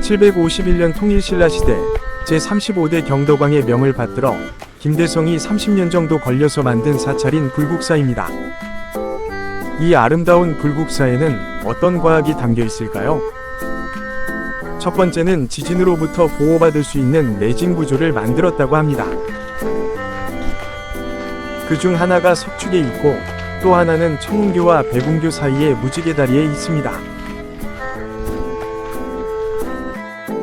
(751년) 통일신라시대 제35대 경덕왕의 명을 받들어 김대성이 30년 정도 걸려서 만든 사찰인 불국사입니다. 이 아름다운 불국사에는 어떤 과학이 담겨 있을까요? 첫 번째는 지진으로부터 보호받을 수 있는 내진 구조를 만들었다고 합니다. 그 중 하나가 석축에 있고 또 하나는 청운교와 백운교 사이의 무지개 다리에 있습니다.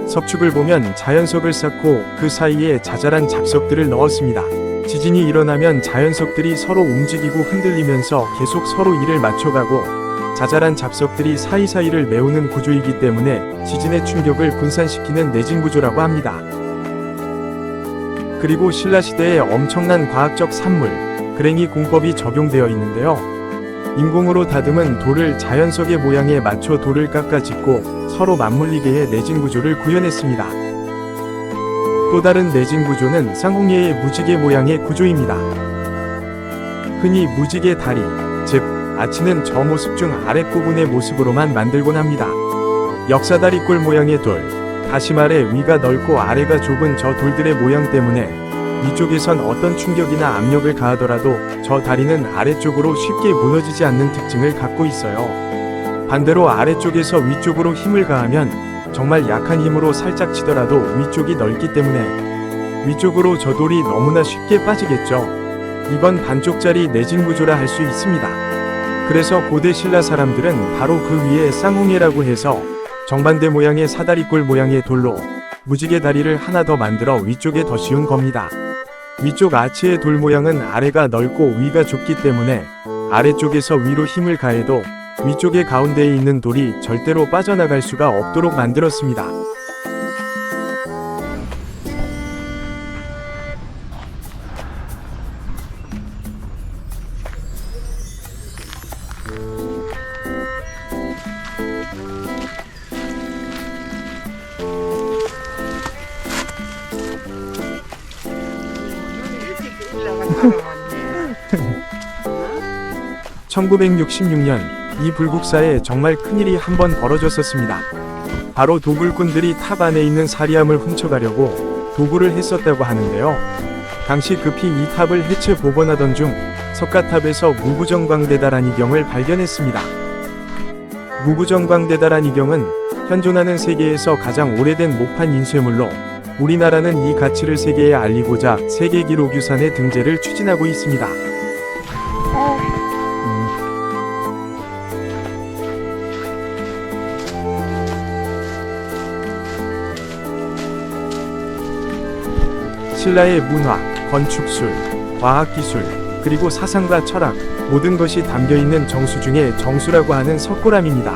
석축을 보면 자연석을 쌓고 그 사이에 자잘한 잡석들을 넣었습니다. 지진이 일어나면 자연석들이 서로 움직이고 흔들리면서 계속 서로 일을 맞춰가고 자잘한 잡석들이 사이사이를 메우는 구조이기 때문에 지진의 충격을 분산시키는 내진 구조라고 합니다. 그리고 신라시대에 엄청난 과학적 산물, 그랭이 공법이 적용되어 있는데요. 인공으로 다듬은 돌을 자연석의 모양에 맞춰 돌을 깎아 짓고 서로 맞물리게 해 내진 구조를 구현했습니다. 또 다른 내진 구조는 쌍홍예의 무지개 모양의 구조입니다. 흔히 무지개 다리, 즉 아치는 저 모습 중 아랫부분의 모습으로만 만들곤 합니다. 역사다리꼴 모양의 돌, 다시 말해 위가 넓고 아래가 좁은 저 돌들의 모양 때문에 위쪽에선 어떤 충격이나 압력을 가하더라도 저 다리는 아래쪽으로 쉽게 무너지지 않는 특징을 갖고 있어요. 반대로 아래쪽에서 위쪽으로 힘을 가하면 정말 약한 힘으로 살짝 치더라도 위쪽이 넓기 때문에 위쪽으로 저 돌이 너무나 쉽게 빠지겠죠. 이건 반쪽짜리 내진 구조라 할 수 있습니다. 그래서 고대 신라 사람들은 바로 그 위에 쌍홍예라고 해서 정반대 모양의 사다리꼴 모양의 돌로 무지개 다리를 하나 더 만들어 위쪽에 더 씌운 겁니다. 위쪽 아치의 돌 모양은 아래가 넓고 위가 좁기 때문에 아래쪽에서 위로 힘을 가해도 위쪽의 가운데에 있는 돌이 절대로 빠져나갈 수가 없도록 만들었습니다. (1966년) 이 불국사에 정말 큰일이 한번 벌어졌었습니다. 바로 도굴꾼들이 탑 안에 있는 사리함을 훔쳐가려고 도굴을 했었다고 하는데요. 당시 급히 이 탑을 해체 복원하던 중 석가탑에서 무구정광대다라니경을 발견했습니다. 무구정광대다라니경은 현존하는 세계에서 가장 오래된 목판 인쇄물로 우리나라는 이 가치를 세계에 알리고자 세계기록유산의 등재를 추진하고 있습니다. 신라의 문화, 건축술, 과학기술, 그리고 사상과 철학, 모든 것이 담겨있는 정수 중에 정수라고 하는 석고람입니다.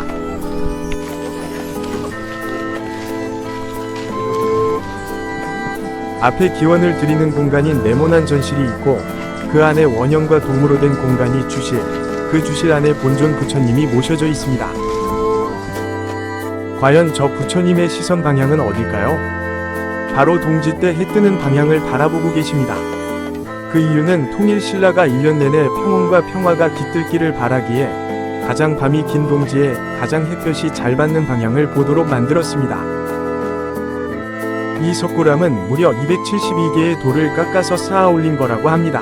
앞에 기원을 드리는 공간인 네모난 전실이 있고 그 안에 원형과 동으로 된 공간이 주실, 그 주실 안에 본존 부처님이 모셔져 있습니다. 과연 저 부처님의 시선 방향은 어딜까요? 바로 동지 때 해 뜨는 방향을 바라보고 계십니다. 그 이유는 통일신라가 1년 내내 평온과 평화가 깃들기를 바라기에 가장 밤이 긴 동지에 가장 햇볕이 잘 받는 방향을 보도록 만들었습니다. 이 석고람은 무려 272개의 돌을 깎아서 쌓아 올린 거라고 합니다.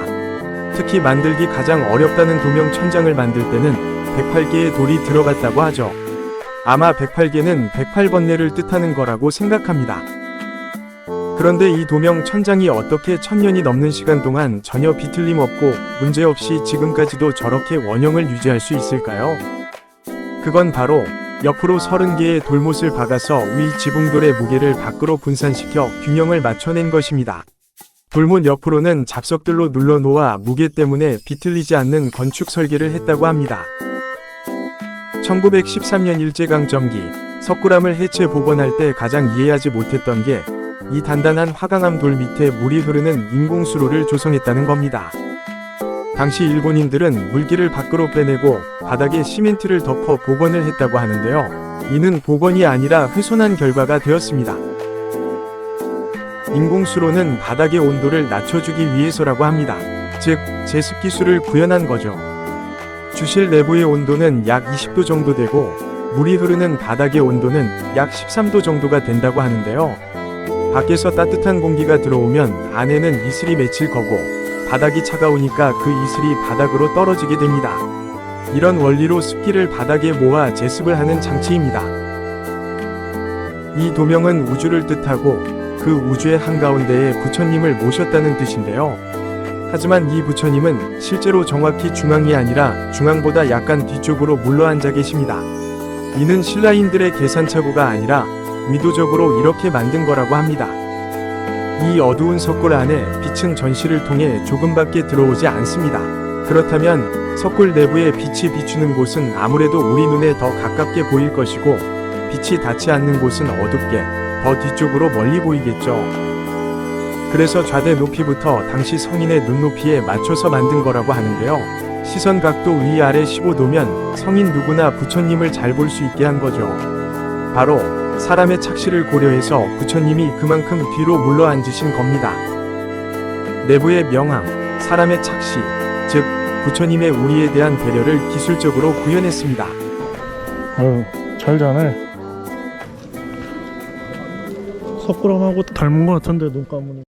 특히 만들기 가장 어렵다는 도명 천장을 만들 때는 108개의 돌이 들어갔다고 하죠. 아마 108개는 108번뇌를 뜻하는 거라고 생각합니다. 그런데 이 도명 천장이 어떻게 1000년이 넘는 시간 동안 전혀 비틀림 없고 문제없이 지금까지도 저렇게 원형을 유지할 수 있을까요? 그건 바로 옆으로 30개의 돌못을 박아서 위 지붕돌의 무게를 밖으로 분산시켜 균형을 맞춰낸 것입니다. 돌못 옆으로는 잡석들로 눌러 놓아 무게 때문에 비틀리지 않는 건축 설계를 했다고 합니다. 1913년 일제강점기 석고람을 해체 복원할 때 가장 이해하지 못했던 게 이 단단한 화강암 돌 밑에 물이 흐르는 인공수로를 조성했다는 겁니다. 당시 일본인들은 물기를 밖으로 빼내고 바닥에 시멘트를 덮어 복원을 했다고 하는데요. 이는 복원이 아니라 훼손한 결과가 되었습니다. 인공수로는 바닥의 온도를 낮춰주기 위해서라고 합니다. 즉, 제습기술을 구현한 거죠. 주실 내부의 온도는 약 20도 정도 되고 물이 흐르는 바닥의 온도는 약 13도 정도가 된다고 하는데요. 밖에서 따뜻한 공기가 들어오면 안에는 이슬이 맺힐 거고 바닥이 차가우니까 그 이슬이 바닥으로 떨어지게 됩니다. 이런 원리로 습기를 바닥에 모아 제습을 하는 장치입니다. 이 도명은 우주를 뜻하고 그 우주의 한가운데에 부처님을 모셨다는 뜻인데요. 하지만 이 부처님은 실제로 정확히 중앙이 아니라 중앙보다 약간 뒤쪽으로 물러앉아 계십니다. 이는 신라인들의 계산착오가 아니라 의도적으로 이렇게 만든 거라고 합니다. 이 어두운 석굴 안에 빛은 전시를 통해 조금밖에 들어오지 않습니다. 그렇다면 석굴 내부에 빛이 비추는 곳은 아무래도 우리 눈에 더 가깝게 보일 것이고 빛이 닿지 않는 곳은 어둡게 더 뒤쪽으로 멀리 보이겠죠. 그래서 좌대 높이부터 당시 성인의 눈높이에 맞춰서 만든 거라고 하는데요. 시선 각도 위아래 15도면 성인 누구나 부처님을 잘 볼 수 있게 한 거죠. 바로 사람의 착시를 고려해서 부처님이 그만큼 뒤로 물러 앉으신 겁니다. 내부의 명암, 사람의 착시, 즉 부처님의 우리에 대한 배려를 기술적으로 구현했습니다. 잘 자네. 석굴암하고 닮은 것 같은데 눈 감으니.